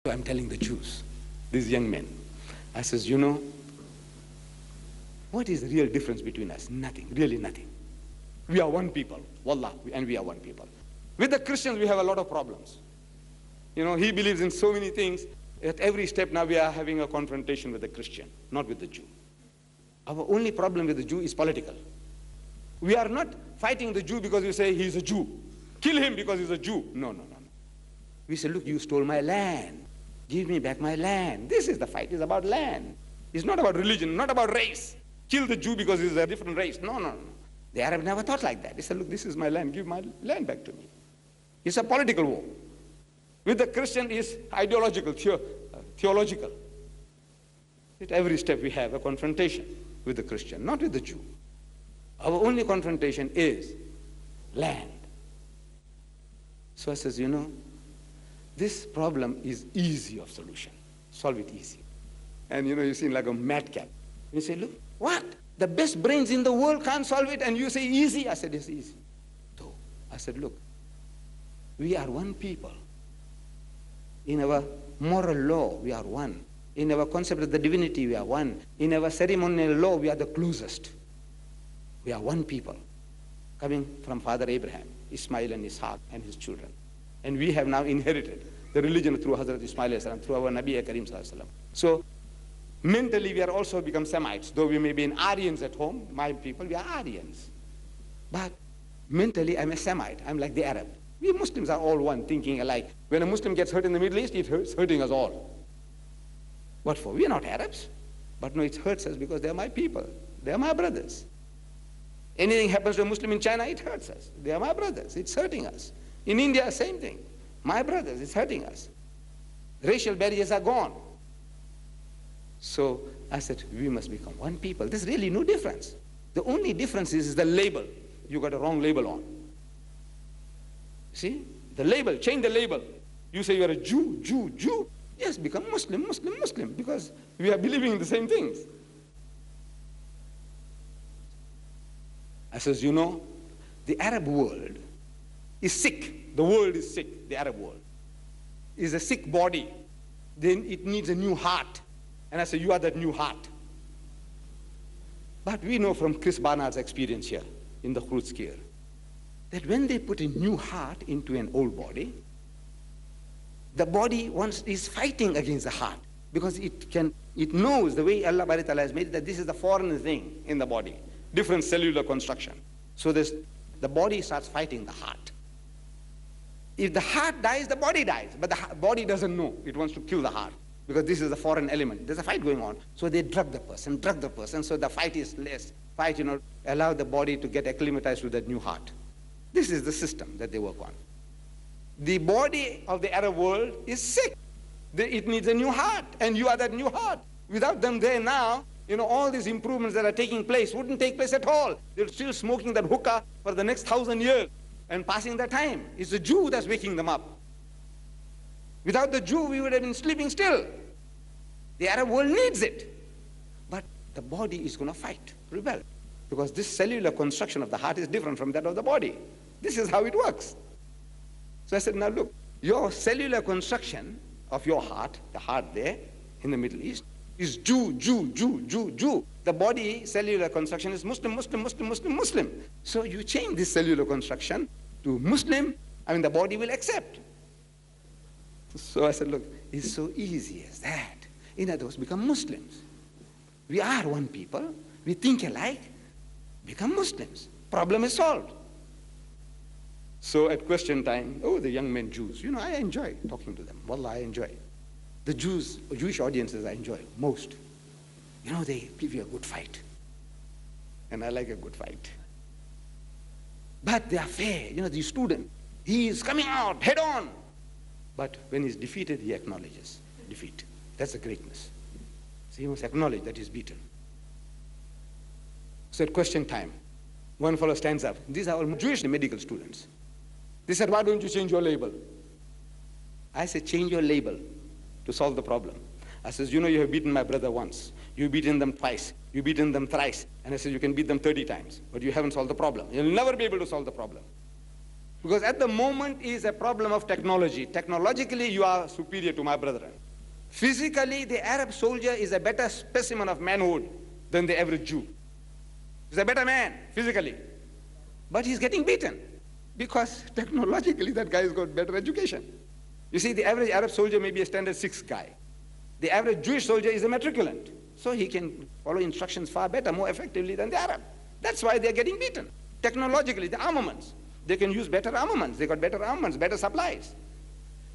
So I'm telling the Jews, these young men, I says, you know, what is the real difference between us? Nothing, really nothing. We are one people, wallah, and we are one people. With the Christians, we have a lot of problems. You know, he believes in so many things. At every step now we are having a confrontation with the Christian, not with the Jew. Our only problem with the Jew is political. We are not fighting the Jew because we say he's a Jew. Kill him because he's a Jew. No, no, no. We say, look, you stole my land. Give me back my land. This is the fight. It's about land. It's not about religion, not about race. Kill the Jew because he's a different race. No, no, no. The Arab never thought like that. He said, look, this is my land. Give my land back to me. It's a political war. With the Christian, it's ideological, theological. At every step we have a confrontation with the Christian, not with the Jew. Our only confrontation is land. So I says, you know, this problem is easy of solution. Solve it easy. And you know, you seem like a madcap. You say, look, what? The best brains in the world can't solve it and you say easy? I said, it's easy. So I said, look, we are one people. In our moral law, we are one. In our concept of the divinity, we are one. In our ceremonial law, we are the closest. We are one people, coming from Father Abraham, Ismail and Ishaq and his children. And we have now inherited the religion through Hazrat Ismail, through our Nabi Karim. So mentally, we are also become Semites. Though we may be in Aryans at home, my people, we are Aryans. But mentally, I'm a Semite. I'm like the Arab. We Muslims are all one, thinking alike. When a Muslim gets hurt in the Middle East, it's hurting us all. What for? We are not Arabs. But no, it hurts us because they are my people. They are my brothers. Anything happens to a Muslim in China, it hurts us. They are my brothers. It's hurting us. In India, same thing. My brothers, it's hurting us. Racial barriers are gone. So I said, we must become one people. There's really no difference. The only difference is the label. You got a wrong label on. See? The label, change the label. You say you're a Jew, Jew, Jew. Yes, become Muslim, Muslim, Muslim, because we are believing in the same things. I says, you know, the Arab world is sick. The world is sick, the Arab world. Is a sick body. Then it needs a new heart. And I say, you are that new heart. But we know from Chris Barnard's experience here in the Khrutzkir that when they put a new heart into an old body, the body is fighting against the heart because it knows the way Allah Bari Ta'ala has made it that this is the foreign thing in the body, different cellular construction. So the body starts fighting the heart. If the heart dies, the body dies, but the body doesn't know. It wants to kill the heart because this is the foreign element. There's a fight going on. So they drug the person, so the fight is less. Fight, allow the body to get acclimatized to that new heart. This is the system that they work on. The body of the Arab world is sick. It needs a new heart, and you are that new heart. Without them there now, all these improvements that are taking place wouldn't take place at all. They're still smoking that hookah for the next 1,000 years and passing their time. It's the Jew that's waking them up. Without the Jew, we would have been sleeping still. The Arab world needs it. But the body is going to fight, rebel, because this cellular construction of the heart is different from that of the body. This is how it works. So I said, now look, your cellular construction of your heart, the heart there in the Middle East, is Jew, Jew, Jew, Jew, Jew. The body cellular construction is Muslim, Muslim, Muslim, Muslim, Muslim. So you change this cellular construction to Muslim, the body will accept. So I said, look, it's so easy as that. In other words, become Muslims. We are one people. We think alike. Become Muslims. Problem is solved. So at question time, the young men Jews, I enjoy talking to them. Wallah, I enjoy. The Jewish audiences I enjoy most. They give you a good fight. And I like a good fight. But they are fair. The student, he is coming out head on. But when he's defeated, he acknowledges defeat. That's the greatness. So he must acknowledge that he's beaten. So at question time, one fellow stands up. These are all Jewish medical students. They said, why don't you change your label? I said, change your label to solve the problem. I says, you have beaten my brother once. You've beaten them twice. You've beaten them thrice. And I said, you can beat them 30 times. But you haven't solved the problem. You'll never be able to solve the problem. Because at the moment is a problem of technology. Technologically, you are superior to my brethren. Physically, the Arab soldier is a better specimen of manhood than the average Jew. He's a better man, physically. But he's getting beaten because technologically that guy has got better education. You see, the average Arab soldier may be a standard 6 guy. The average Jewish soldier is a matriculant. So he can follow instructions far better, more effectively than the Arab. That's why they're getting beaten. Technologically, the armaments. They can use better armaments. They got better armaments, better supplies.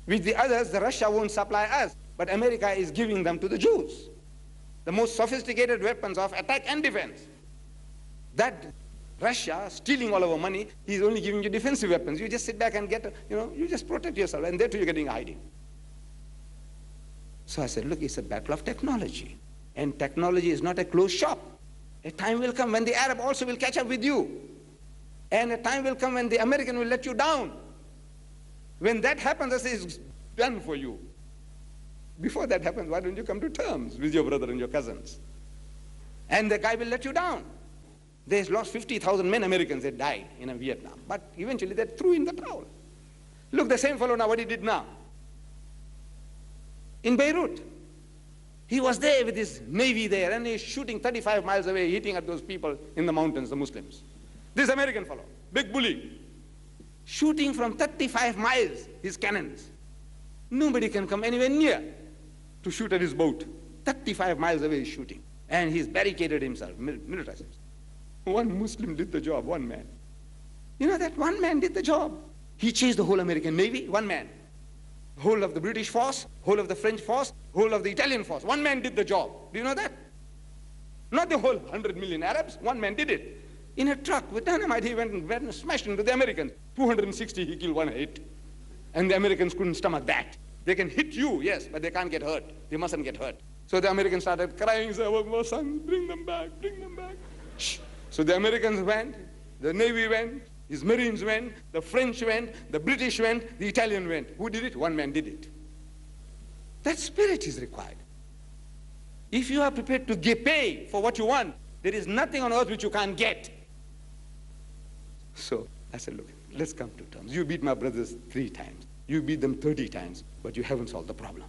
With the others, the Russia won't supply us, but America is giving them to the Jews. The most sophisticated weapons of attack and defense. That Russia stealing all our money, he's only giving you defensive weapons. You just sit back and get, you just protect yourself, and there too you're getting hiding. So I said, look, it's a battle of technology. And technology is not a closed shop. A time will come when the Arab also will catch up with you. And a time will come when the American will let you down. When that happens, I say, it's done for you. Before that happens, why don't you come to terms with your brother and your cousins? And the guy will let you down. They lost 50,000 men, Americans, that died in Vietnam. But eventually they threw in the towel. Look, the same fellow now, what he did now. In Beirut, he was there with his navy there, and he's shooting 35 miles away, hitting at those people in the mountains, the Muslims. This American fellow, big bully, shooting from 35 miles, his cannons. Nobody can come anywhere near to shoot at his boat. 35 miles away he's shooting. And he's barricaded himself, militarized himself. One Muslim did the job, one man. You know that one man did the job. He chased the whole American Navy, one man. Whole of the British force, whole of the French force, whole of the Italian force. One man did the job. Do you know that? Not the whole 100 million Arabs. One man did it. In a truck with dynamite, he went and smashed into the Americans. 260, he killed one hit. And the Americans couldn't stomach that. They can hit you, yes, but they can't get hurt. They mustn't get hurt. So the Americans started crying, saying, oh, my son, bring them back, bring them back. Shh. So the Americans went, the Navy went, his Marines went, the French went, the British went, the Italian went. Who did it? One man did it. That spirit is required. If you are prepared to pay for what you want, there is nothing on earth which you can't get. So I said, look, let's come to terms. You beat my brothers 3 times. You beat them 30 times, but you haven't solved the problem.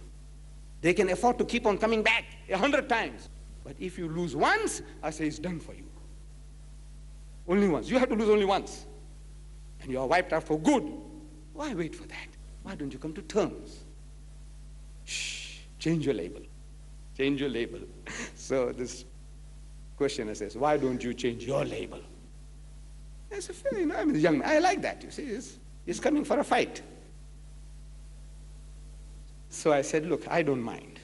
They can afford to keep on coming back 100 times. But if you lose once, I say it's done for you. Only once. You have to lose only once. And you are wiped out for good. Why wait for that? Why don't you come to terms? Shh, change your label. Change your label. So this questioner says, why don't you change your label? I said, I'm a young man. I like that, you see. He's coming for a fight. So I said, look, I don't mind.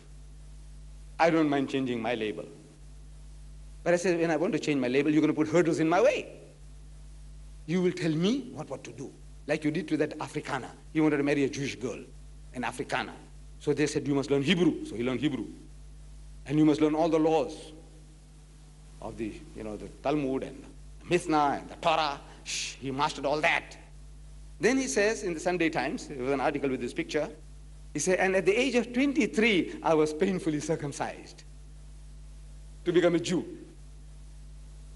I don't mind changing my label. But I said, when I want to change my label, you're going to put hurdles in my way. You will tell me what to do. Like you did to that Afrikaner. He wanted to marry a Jewish girl, an Afrikaner. So they said, you must learn Hebrew. So he learned Hebrew. And you must learn all the laws of the Talmud and the Mishnah and the Torah. Shh, he mastered all that. Then he says in the Sunday Times, there was an article with this picture, he said, and at the age of 23, I was painfully circumcised to become a Jew.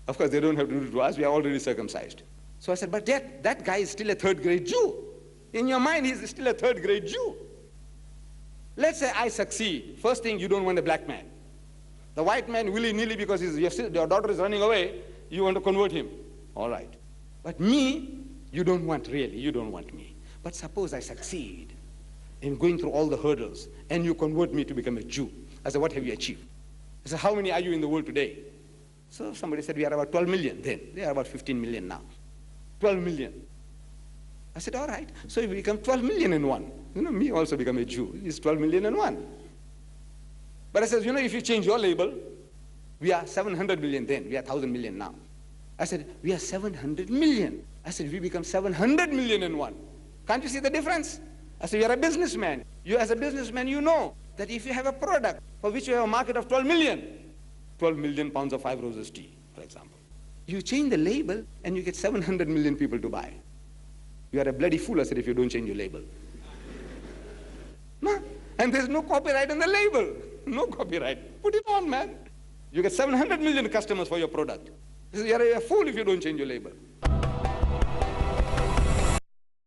Of course, they don't have to do it to us. We are already circumcised. So I said, but that guy is still a 3rd grade Jew. In your mind, he's still a 3rd grade Jew. Let's say I succeed. First thing, you don't want a black man. The white man, willy-nilly, because your daughter is running away, you want to convert him. All right. But me, you don't want really. You don't want me. But suppose I succeed in going through all the hurdles, and you convert me to become a Jew. I said, what have you achieved? I said, how many are you in the world today? So somebody said, we are about 12 million then. They are about 15 million now. 12 million. I said, all right. So if we become 12 million in one, me also become a Jew. It's 12 million in one. But I said, if you change your label, we are 700 million then. We are 1,000 million now. I said, we are 700 million. I said, we become 700 million in one. Can't you see the difference? I said, you're a businessman. You as a businessman, you know that if you have a product for which you have a market of 12 million pounds of 5 roses tea, for example. You change the label and you get 700 million people to buy. You are a bloody fool, I said, if you don't change your label. No. And there's no copyright on the label. No copyright. Put it on, man. You get 700 million customers for your product. You're a fool if you don't change your label.